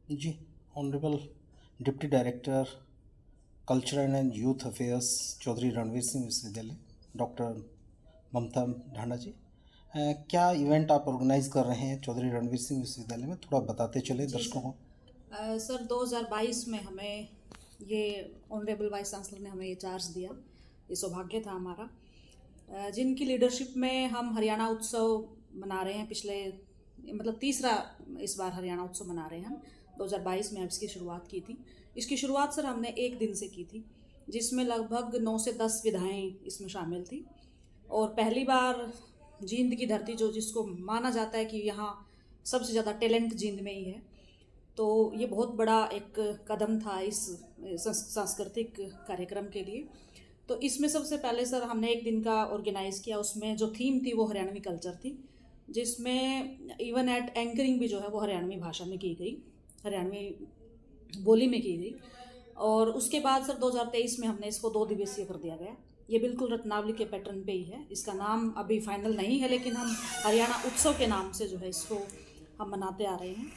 Ji, honourable deputy director cultural and youth affairs Chaudhary Ranvir Singh विश्वविद्यालय, doctor ममता ढांडा जी, क्या event आप organise कर रहे हैं चौधरी रणवीर सिंह विश्वविद्यालय में, थोड़ा बताते चले जी दर्शकों सर। को। सर 2022 में हमें ये ऑनरेबल वाइस चांसलर ने हमें ये चार्ज दिया, ये सौभाग्य था हमारा, जिनकी लीडरशिप में हम हरियाणा उत्सव मना रहे हैं। पिछले मतलब तीसरा इस बार हरियाणा उत्सव मना रहे हैं हम। 2022 में हम इसकी शुरुआत की थी। इसकी शुरुआत सर हमने एक दिन से की थी, जिसमें लगभग 9 से 10 विधाएँ इसमें शामिल थी। और पहली बार जींद की धरती, जो जिसको माना जाता है कि यहाँ सबसे ज़्यादा टैलेंट जींद में ही है, तो ये बहुत बड़ा एक कदम था इस सांस्कृतिक कार्यक्रम के लिए। तो इसमें सबसे पहले सर हमने एक दिन का ऑर्गेनाइज़ किया। उसमें जो थीम थी वो हरियाणवी कल्चर थी, जिसमें इवन एट एंकरिंग भी जो है वो हरियाणवी भाषा में की गई, हरियाणवी बोली में की गई। और उसके बाद सर 2023 में हमने इसको 2 दिवसीय कर दिया गया। ये बिल्कुल रत्नावली के पैटर्न पे ही है। इसका नाम अभी फाइनल नहीं है, लेकिन हम हरियाणा उत्सव के नाम से जो है इसको हम मनाते आ रहे हैं।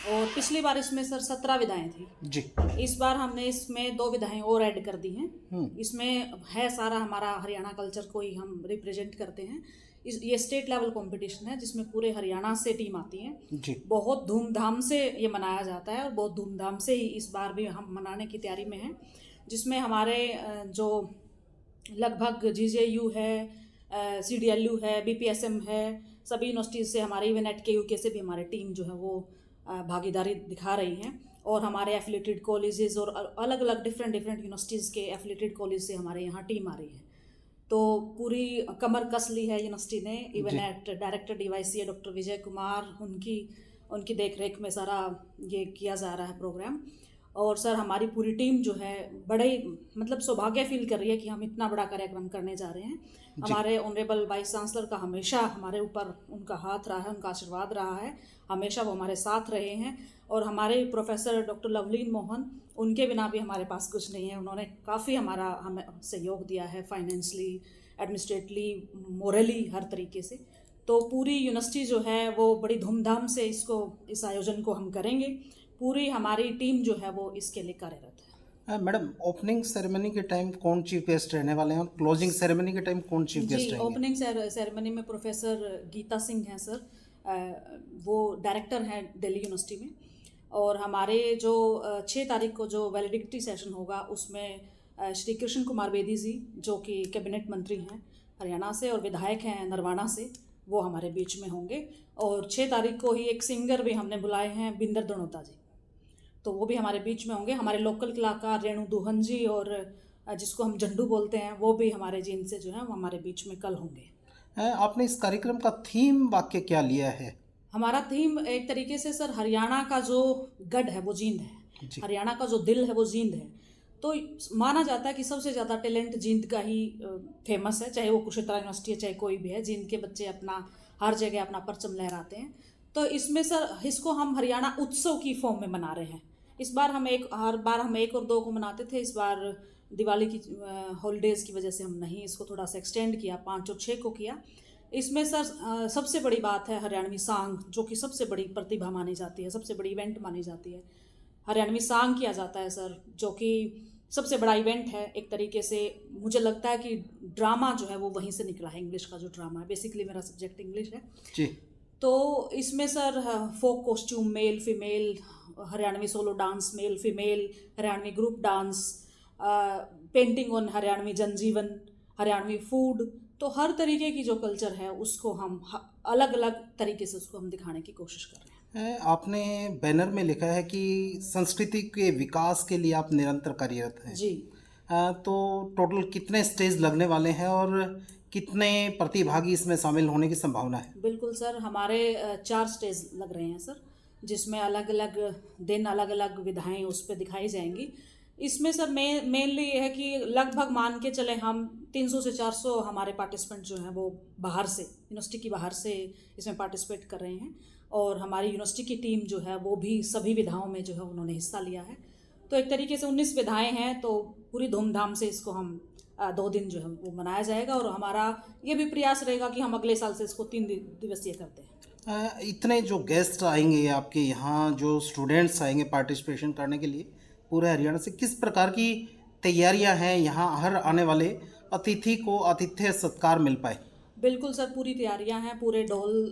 और पिछली बार इसमें सर 17 विधाएँ थी। जी। इस बार हमने इसमें 2 विधाएँ और ऐड कर दी हैं। इसमें है सारा हमारा हरियाणा कल्चर को ही हम रिप्रेजेंट करते हैं। ये स्टेट लेवल कंपटीशन है, जिसमें पूरे हरियाणा से टीम आती है। जी। बहुत धूमधाम से ये मनाया जाता है और बहुत धूमधाम से ही इस बार भी हम मनाने की तैयारी में हैं, जिसमें हमारे जो लगभग GJU है, CDLU है, BPSM है, सभी यूनिवर्सिटीज़ से हमारे, इवन एट KUK से भी हमारी टीम जो है वो भागीदारी दिखा रही हैं। और हमारे एफिलेटेड कॉलेजेस और अलग अलग डिफरेंट यूनिवर्सिटीज़ के एफिलेटेड कॉलेज से हमारे यहाँ टीम आ रही है। तो पूरी कमर कस ली है यूनिवर्सिटी ने। इवन जी। Eight director DYCA doctor Vijay Kumar, उनकी देख रेख में सारा ये किया जा रहा है प्रोग्राम। और सर हमारी पूरी टीम जो है बड़े मतलब सौभाग्य फील कर रही है कि हम इतना बड़ा कार्यक्रम करने जा रहे हैं। जी। हमारे ऑनरेबल वाइस चांसलर का हमेशा हमारे ऊपर उनका हाथ रहा है, उनका आशीर्वाद रहा है, हमेशा वो हमारे साथ रहे हैं। और हमारे प्रोफेसर डॉक्टर लवलीन मोहन, उनके बिना भी हमारे पास कुछ नहीं है। उन्होंने काफ़ी हमें सहयोग दिया है, फाइनेंशली, एडमिनिस्ट्रेटली, मोरली, हर तरीके से। तो पूरी यूनिवर्सिटी जो है वो बड़ी धूमधाम से इस आयोजन को हम करेंगे। पूरी हमारी टीम जो है वो इसके लिए कार्यरत है। मैडम, ओपनिंग सेरेमनी के टाइम कौन चीफ गेस्ट रहने वाले हैं और क्लोजिंग सेरेमनी के टाइम कौन चीफ जी, गेस्ट रहेंगे? ओपनिंग सेरेमनी में प्रोफेसर गीता सिंह हैं सर। वो डायरेक्टर हैं दिल्ली यूनिवर्सिटी में। और हमारे जो 6 तारीख को जो वैलिडिटी सेशन होगा, उसमें श्री कृष्ण कुमार बेदी जी, जो कि कैबिनेट मंत्री हैं हरियाणा से और विधायक हैं नरवाना से, वो हमारे बीच में होंगे। और 6 तारीख को ही एक सिंगर भी हमने बुलाए हैं, बिंदर दणोता जी, तो वो भी हमारे बीच में होंगे। हमारे लोकल कलाकार रेणु दुहन जी और जिसको हम झंडू बोलते हैं, वो भी हमारे जीन से जो है वो हमारे बीच में कल होंगे। आपने इस कार्यक्रम का थीम वाक्य क्या लिया है? हमारा थीम एक तरीके से सर हरियाणा का जो गढ़ है वो जींद है, जी। हरियाणा का जो दिल है वो जींद है। तो माना जाता है कि सबसे ज़्यादा टैलेंट जींद का ही फेमस है, चाहे वो कुरुक्षेत्र यूनिवर्सिटी है, चाहे कोई भी है। जींद के बच्चे अपना हर जगह अपना परचम लहराते हैं। तो इसमें सर इसको हम हरियाणा उत्सव की फॉर्म में मना रहे हैं। इस बार हर बार हम 1 और 2 को मनाते थे। इस बार दिवाली की हॉलीडेज़ की वजह से हम नहीं, इसको थोड़ा सा एक्सटेंड किया, 5 और 6 को किया। इसमें सर सबसे बड़ी बात है हरियाणवी सांग, जो कि सबसे बड़ी प्रतिभा मानी जाती है, सबसे बड़ी इवेंट मानी जाती है। हरियाणवी सांग किया जाता है सर, जो कि सबसे बड़ा इवेंट है एक तरीके से। मुझे लगता है कि ड्रामा जो है वो वहीं से निकला है, इंग्लिश का जो ड्रामा है। बेसिकली मेरा सब्जेक्ट इंग्लिश है। जी। तो इसमें sir folk costume male female, Haryanvi solo dance male female, Haryanvi group dance, painting on Haryanvi जनजीवन, हरियाणवी फूड, तो हर तरीके की जो कल्चर है उसको हम अलग अलग तरीके से उसको हम दिखाने की कोशिश कर रहे हैं। आपने बैनर में लिखा है कि संस्कृति के विकास के लिए आप निरंतर कार्यरत हैं। जी। तो टोटल कितने स्टेज लगने वाले हैं और कितने प्रतिभागी इसमें शामिल होने की संभावना है? बिल्कुल सर, हमारे 4 स्टेज लग रहे हैं सर, जिसमें अलग अलग दिन अलग अलग विधाएं उस पर दिखाई जाएंगी। इसमें सर मेनली ये है कि लगभग मान के चले हम 300 से 400 हमारे पार्टिसिपेंट जो हैं वो बाहर से, यूनिवर्सिटी की बाहर से इसमें पार्टिसिपेट कर रहे हैं। और हमारी यूनिवर्सिटी की टीम जो है वो भी सभी विधाओं में जो है उन्होंने हिस्सा लिया है। तो एक तरीके से 19 विधाएं हैं। तो पूरी धूमधाम से इसको हम 2 दिन जो है वो मनाया जाएगा। और हमारा ये भी प्रयास रहेगा कि हम अगले साल से इसको 3 दिवसीय करते हैं। इतने जो गेस्ट आएंगे आपके यहाँ, जो स्टूडेंट्स आएंगे पार्टिसिपेशन करने के लिए पूरे हरियाणा से, किस प्रकार की तैयारियां हैं यहाँ हर आने वाले अतिथि को आतिथ्य सत्कार मिल पाए? बिल्कुल सर, पूरी तैयारियां हैं। पूरे ढोल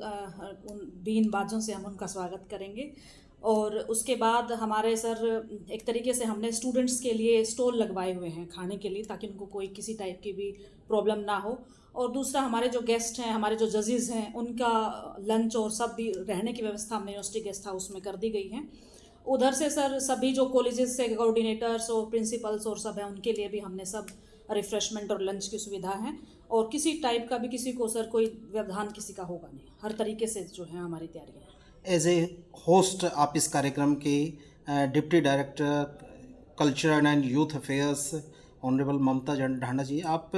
बीन बाजों से हम उनका स्वागत करेंगे। और उसके बाद हमारे सर एक तरीके से हमने स्टूडेंट्स के लिए स्टॉल लगवाए हुए हैं खाने के लिए, ताकि उनको कोई किसी टाइप की भी प्रॉब्लम ना हो। और दूसरा, हमारे जो गेस्ट हैं, हमारे जो जजेस हैं, उनका लंच और सब भी रहने की व्यवस्था हमने यूनिवर्सिटी गेस्ट हाउस में कर दी गई है। उधर से सर सभी जो कॉलेजेस से कोऑर्डिनेटर्स और प्रिंसिपल्स और सब हैं, उनके लिए भी हमने सब रिफ्रेशमेंट और लंच की सुविधा है। और किसी टाइप का भी किसी को सर कोई व्यवधान किसी का होगा नहीं, हर तरीके से जो है हमारी तैयारियाँ हैं। एज ए होस्ट आप इस कार्यक्रम के deputy director culture and youth affairs honourable Mamta Dhanda ji, आप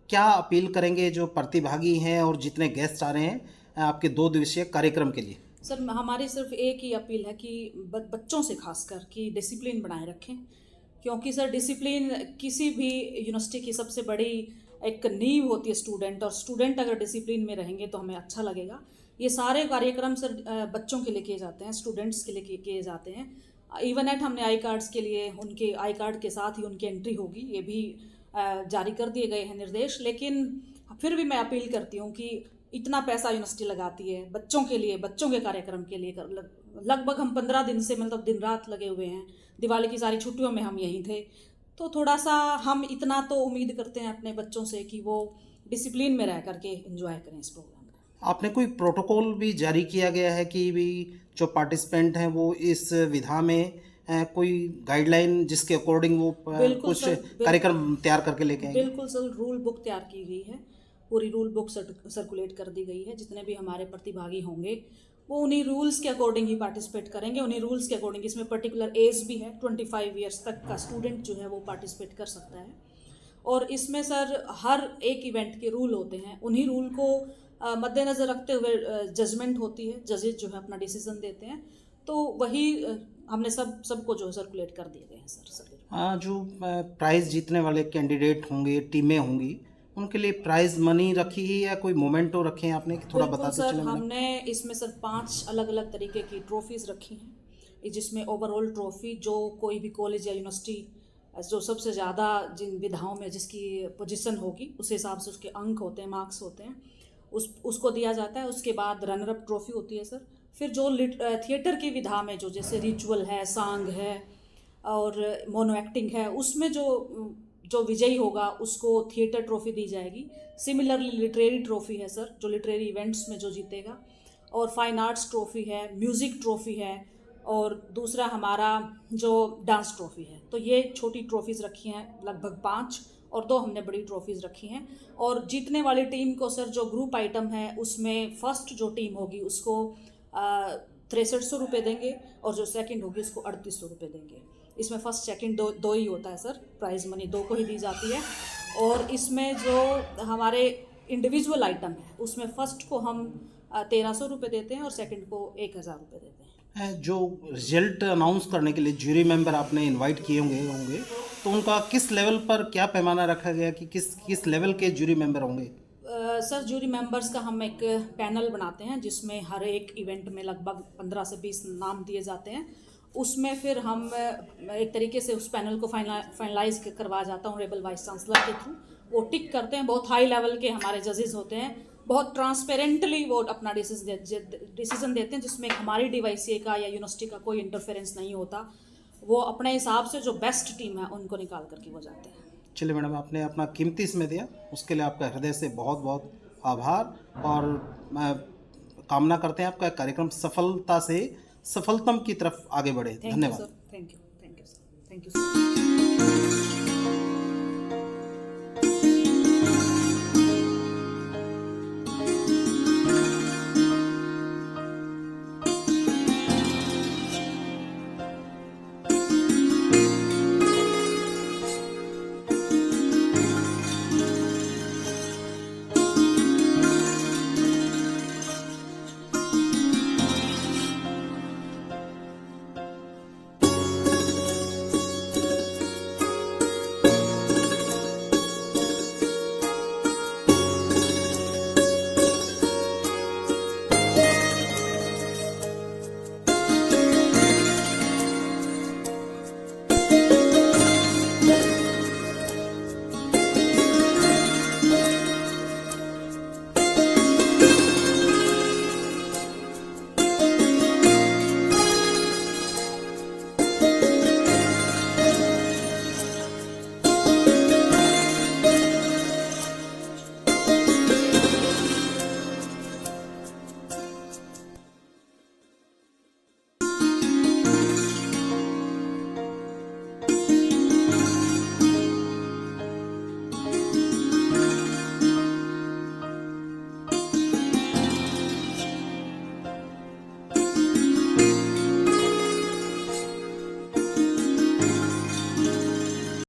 क्या अपील करेंगे जो प्रतिभागी हैं और जितने गेस्ट आ रहे हैं आपके 2 दिवसीय कार्यक्रम के लिए? सर हमारी सिर्फ एक ही अपील है कि बच्चों से खासकर कि डिसिप्लिन बनाए रखें, क्योंकि सर डिसिप्लिन किसी भी यूनिवर्सिटी की सबसे बड़ी एक नींव होती है स्टूडेंट, और स्टूडेंट अगर डिसिप्लिन में रहेंगे तो हमें अच्छा लगेगा। ये सारे कार्यक्रम सर बच्चों के लिए किए जाते हैं, स्टूडेंट्स के लिए किए जाते हैं। इवन एट हमने आई कार्ड्स के लिए, उनके आई कार्ड के साथ ही उनकी एंट्री होगी, ये भी जारी कर दिए गए हैं निर्देश। लेकिन फिर भी मैं अपील करती हूँ कि इतना पैसा यूनिवर्सिटी लगाती है बच्चों के लिए, बच्चों के कार्यक्रम के लिए। लगभग हम 15 दिन से मतलब दिन रात लगे हुए हैं। दिवाली की सारी छुट्टियों में हम यहीं थे, तो थोड़ा सा हम इतना तो उम्मीद करते हैं अपने बच्चों से कि वो डिसिप्लिन में रह करके एंजॉय करें इस प्रोग्राम को। आपने कोई प्रोटोकॉल भी जारी किया गया है कि भी जो पार्टिसिपेंट हैं वो इस विधा में कोई गाइडलाइन जिसके अकॉर्डिंग वो कुछ कार्यक्रम तैयार करके लेके आएंगे? बिल्कुल सर, रूल बुक तैयार की गई है, पूरी रूल बुक सर्कुलेट कर दी गई है। जितने भी हमारे प्रतिभागी होंगे वो उन्हीं रूल्स के अकॉर्डिंग ही पार्टिसिपेट करेंगे, उन्हीं रूल्स के अकॉर्डिंग। इसमें पर्टिकुलर एज भी है, 25 ईयर्स तक का स्टूडेंट जो है वो पार्टिसिपेट कर सकता है। और इसमें सर हर एक इवेंट के रूल होते हैं, उन्हीं रूल को मद्देनज़र रखते हुए जजमेंट होती है, जजेस जो है अपना डिसीजन देते हैं। तो वही हमने सबको जो सर्कुलेट कर दिए गए हैं सर सभी। हाँ, जो प्राइज़ जीतने वाले कैंडिडेट होंगे, टीमें होंगी, उनके लिए प्राइज़ मनी रखी है या कोई मोमेंटो रखे हैं आपने? थोड़ा बताते सर चलें। हमने इसमें सर 5 अलग अलग तरीके की ट्रॉफीज़ रखी हैं, जिसमें ओवरऑल ट्रॉफ़ी जो कोई भी कॉलेज या यूनिवर्सिटी जो सबसे ज़्यादा जिन विधाओं में जिसकी पोजीशन होगी उस हिसाब से उसके अंक होते हैं, मार्क्स होते हैं, उसको दिया जाता है। उसके बाद रनर अप ट्रॉफ़ी होती है सर। फिर जो थिएटर की विधा में जो जैसे रिचुअल है, सांग है और मोनो एक्टिंग है, उसमें जो विजयी होगा उसको थिएटर ट्रॉफ़ी दी जाएगी। सिमिलरली लिटरेरी ट्रॉफ़ी है सर, जो लिटरेरी इवेंट्स में जो जीतेगा। और फाइन आर्ट्स ट्रॉफ़ी है, म्यूज़िक ट्रॉफ़ी है, और दूसरा हमारा जो डांस ट्रॉफ़ी है। तो ये छोटी ट्रॉफ़ीज़ रखी हैं लगभग 5, और 2 हमने बड़ी ट्रॉफ़ीज़ रखी हैं। और जीतने वाली टीम को सर जो ग्रुप आइटम है उसमें फर्स्ट जो टीम होगी उसको 6300 रुपये देंगे, और जो सेकंड होगी उसको 3800 रुपये देंगे। इसमें फर्स्ट सेकंड दो ही होता है सर, प्राइज़ मनी 2 को ही दी जाती है। और इसमें जो हमारे इंडिविजुअल आइटम है उसमें फर्स्ट को हम 1300 रुपये देते हैं और सेकंड को 1000 रुपये देते हैं। जो रिजल्ट अनाउंस करने के लिए ज्यूरी मेंबर आपने इनवाइट किए होंगे तो उनका किस लेवल पर क्या पैमाना रखा गया कि किस लेवल के ज्यूरी मेंबर होंगे? सर ज्यूरी मेंबर्स का हम एक पैनल बनाते हैं, जिसमें हर एक इवेंट में लगभग 15 से 20 नाम दिए जाते हैं। उसमें फिर हम एक तरीके से उस पैनल को फाइनलाइज करवाया जाता है ऑनरेबल वाइस चांसलर के थ्रू। वो टिक करते हैं, बहुत हाई लेवल के हमारे जजेस होते हैं, बहुत ट्रांसपेरेंटली वो अपना डिसीजन देते हैं, जिसमें हमारी DYCA का या यूनिवर्सिटी का कोई इंटरफेरेंस नहीं होता। वो अपने हिसाब से जो बेस्ट टीम है उनको निकाल करके वो जाते हैं। चलिए मैडम, आपने अपना कीमती समय दिया, उसके लिए आपका हृदय से बहुत बहुत आभार। और कामना करते हैं आपका कार्यक्रम सफलता से सफलतम की तरफ आगे बढ़े। धन्यवाद। Thank you sir, thank you sir.